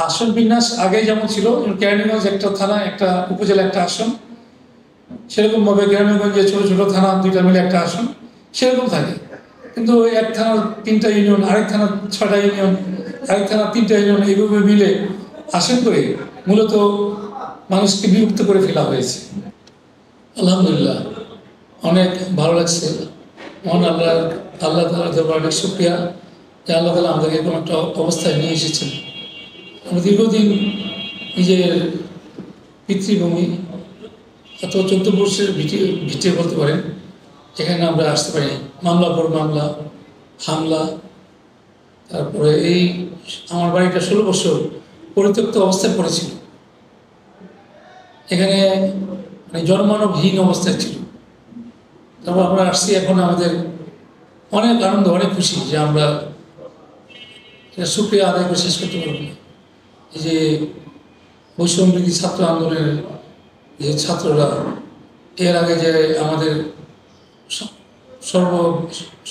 আসন বিন্যাস আগে যেমন ছিল, কেরানীগঞ্জ একটা থানা, একটা উপজেলা, একটা আসন, সেরকমভাবে কেরানীগঞ্জে ছোট ছোট থানা দুইটা মিলে একটা আসন সেরকম থাকে। কিন্তু এক থানার 3টা ইউনিয়ন, আরেক থানার 6টা ইউনিয়ন, আরেক থানার 3টা ইউনিয়ন, এইভাবে মিলে আসন করে মূলত মানুষকে বিভক্ত করে ফেলা হয়েছে। আলহামদুলিল্লাহ, অনেক ভালো লাগছে। মহান আল্লাহ তাআলার দরবারে অনেক শুকরিয়া যে আল্লাহ তাআলা আমাদেরকে এরকম একটা অবস্থায় নিয়ে এসেছেন। আমরা দীর্ঘদিন নিজের পিতৃভূমি অত 14 বর্ষের ভিটে বলতে পারেন, এখানে আমরা আসতে পারি মামলার পর মামলা, হামলা। তারপরে এই আমার বাড়িটা 16 বছর পরিত্যক্ত অবস্থায় পড়েছিল। এখানে মানে জনমানবহীন অবস্থায় ছিল। তারপর আমরা আসছি, এখন আমাদের অনেক আনন্দ, অনেক খুশি যে আমরা এটা শুকরিয়া আদায় করে শেষ করতে পারব না। এই যে বৈষম্যবিরোধী ছাত্র আন্দোলনের যে ছাত্ররা এর আগে যে আমাদের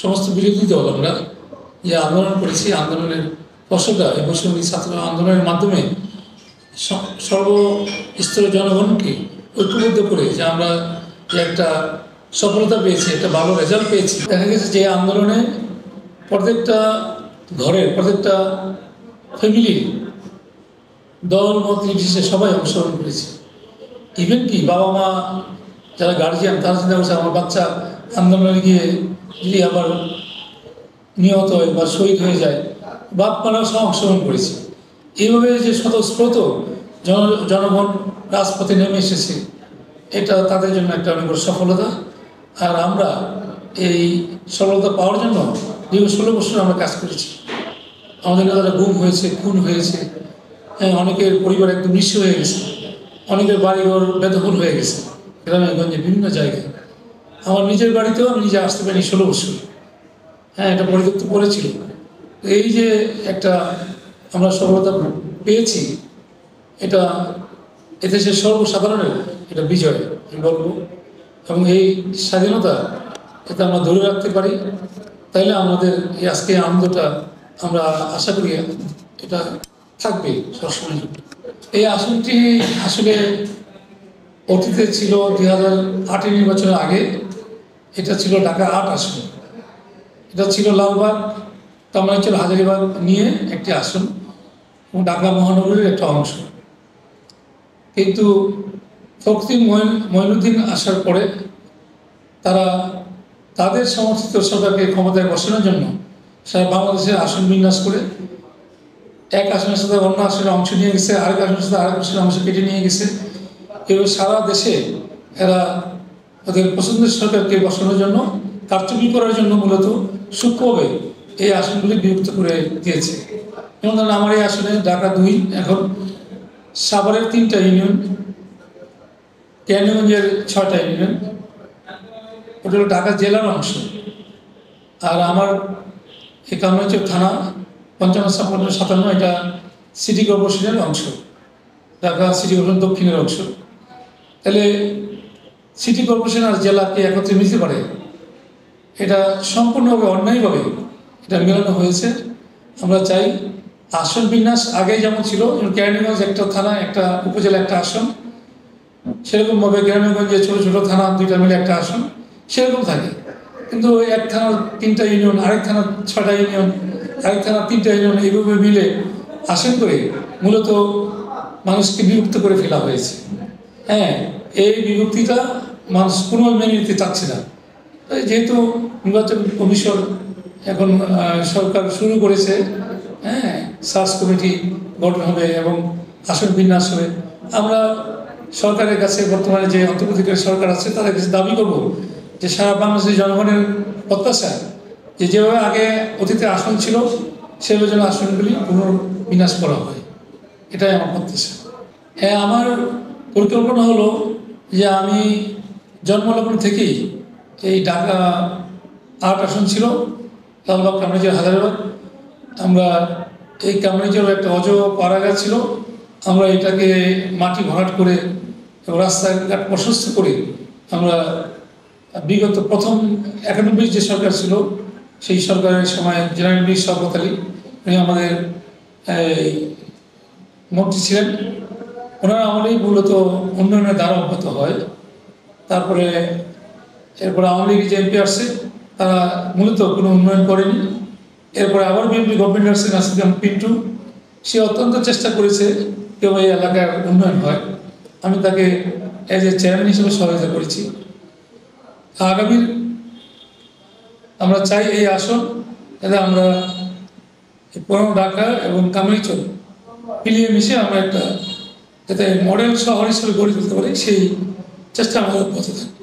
সমস্ত বিরোধী দল আমরা যে আন্দোলন করেছি, আন্দোলনের ফসলটা এই বৈষম্যবিরোধী ছাত্র আন্দোলনের মাধ্যমে সর্বস্তরের জনগণকে ঐক্যবদ্ধ করে যে আমরা যে একটা সফলতা পেয়েছি, একটা ভালো রেজাল্ট পেয়েছি। দেখা গেছে যে আন্দোলনে প্রত্যেকটা ঘরের, প্রত্যেকটা ফ্যামিলির দল মত নির্বিশেষে সবাই অংশগ্রহণ করেছে। ইভেন কি বাবা মা যারা গার্জিয়ান, তারা চিন্তা করছে আমার বাচ্চা আন্দোলনে গিয়ে যদি আবার নিহত হয় বা শহীদ হয়ে যায়, বাপ মারাও সব অংশগ্রহণ করেছে। এইভাবে যে স্বতঃস্ফূর্ত জনগণ রাজপথে নেমে এসেছে, এটা তাদের জন্য একটা অনেক বড় সফলতা। আর আমরা এই সফলতা পাওয়ার জন্য দীর্ঘ 16 বছর আমরা কাজ করেছি। আমাদের নেতারা গুম হয়েছে, খুন হয়েছে, হ্যাঁ, অনেকের পরিবার একদম নিঃস্ব হয়ে গেছে, অনেকের বাড়িঘর বেদখল হয়ে গেছে গ্রামে গঞ্জে বিভিন্ন জায়গায়। আমার নিজের বাড়িতেও আমি নিজে আসতে পারিনি 16 বছর, হ্যাঁ, এটা পরিত্যক্ত করেছিল। এই যে একটা আমরা সফলতা পেয়েছি, এটা এদেশের সর্বসাধারণের এটা বিজয় আমি বলবো। এবং এই স্বাধীনতা এটা আমরা ধরে রাখতে পারি, তাইলে আমাদের এই আজকে আনন্দটা আমরা আশা করি এটা থাকবে সবসময়। এই আসনটি আসলে অতীতে ছিল 2008 নির্বাচনের আগে, এটা ছিল ঢাকা 8 আসন। এটা ছিল লালবাগ, কামরাঞ্চল, হাজারীবাগ নিয়ে একটি আসন এবং ঢাকা মহানগরীর একটা অংশ। কিন্তু ফখরুদ্দিন মঈনুদ্দিন আসার পরে তারা তাদের সমর্থিত সরকারকে ক্ষমতায় বসানোর জন্য সারা বাংলাদেশের আসন বিন্যাস করে এক আসনের সাথে অন্য আসনে অংশ নিয়ে গেছে, আরেক আসনের সাথে আরেক আসনের অংশ কেটে নিয়ে গেছে। এবার সারা দেশে এরা ওদের পছন্দের সরকারকে বসানোর জন্য, কারচুপি করার জন্য মূলত সূক্ষ্মভাবে এই আসনগুলি বিভক্ত করে দিয়েছে। যেমন ধরেন আমার এই আসনে ঢাকা 2, এখন সাভারের 3টা ইউনিয়ন, কেরানীগঞ্জের 6টা ইউনিয়ন, ওটা হলো ঢাকা জেলার অংশ। আর আমার এই কামরাঞ্চল থানা 55, 56, 57 এটা সিটি কর্পোরেশনের অংশ, ঢাকা সিটি কর্পোরেশন দক্ষিণের অংশ। তাহলে সিটি কর্পোরেশন আর জেলাকে একত্রে মিলতে পারে, এটা সম্পূর্ণভাবে অন্যায়ভাবে এটা মেলানো হয়েছে। আমরা চাই আসন বিন্যাস আগে যেমন ছিল, কেরানীগঞ্জ একটা থানা, একটা উপজেলা, একটা আসন, সেরকমভাবে কেরানীগঞ্জে ছোট ছোট থানা দুইটা মিলে একটা আসন সেরকম থাকে। কিন্তু এক থানার 3টা ইউনিয়ন, আরেক থানার 6টা ইউনিয়ন, আরেক থানার 3টা ইউনিয়ন, এইভাবে মিলে আসন করে মূলত মানুষকে বিভক্ত করে ফেলা হয়েছে। হ্যাঁ, এই বিভক্তিটা মানুষ কোনোভাবে মেনে নিতে চাচ্ছে না। যেহেতু নির্বাচন কমিশন এখন সরকার শুরু করেছে, হ্যাঁ, সার্চ কমিটি গঠন হবে এবং আসন বিন্যাস হবে, আমরা সরকারের কাছে, বর্তমানে যে অন্তর্বর্তীকালীন সরকার আছে তাদের কাছে দাবি করব যে সারা বাংলাদেশের জনগণের প্রত্যাশা যে যেভাবে আগে অতীতে আসন ছিল সেভাবে যেন আসনগুলি পুনর্বিন্যাস করা হয়, এটাই আমার প্রত্যাশা। হ্যাঁ, আমার পরিকল্পনা হলো যে আমি জন্মলগ্ন থেকেই এই ঢাকা 8 আসন ছিল, লালবাগ, কামরাঞ্চল, হাজারীবাগ, আমরা এই কামরাঞ্চল একটা পাড়াগাছ ছিল, আমরা এটাকে মাটি ভরাট করে এবং রাস্তাঘাট প্রশস্ত করে আমরা বিগত প্রথম 91 যে সরকার ছিল সেই সরকারের সময় জেনারেল মির শওকত আলী, উনি আমাদের মন্ত্রী ছিলেন। ওনার আমলেই মূলত উন্নয়নের ধারা অব্যাহত হয়। তারপরে এরপরে আওয়ামী লীগ যে এমপি আসছে তারা মূলত কোনো উন্নয়ন করেনি। এরপরে আবার বিএনপি গভর্নমেন্ট আসছে, নাসির খান পিন্টু, সে অত্যন্ত চেষ্টা করেছে কেউ এই এলাকার উন্নয়ন হয়। আমি তাকে এজ এ চেয়ারম্যান হিসেবে সহায়তা করেছি। আগামী আমরা চাই এই আসন যাতে আমরা পুরানো ঢাকা এবং কামরাঙ্গীরচর মিলিয়ে মিশে আমরা একটা যাতে মডেল শহর হিসেবে গড়ে তুলতে পারি, সেই চেষ্টা আমাদের পথে থাকে।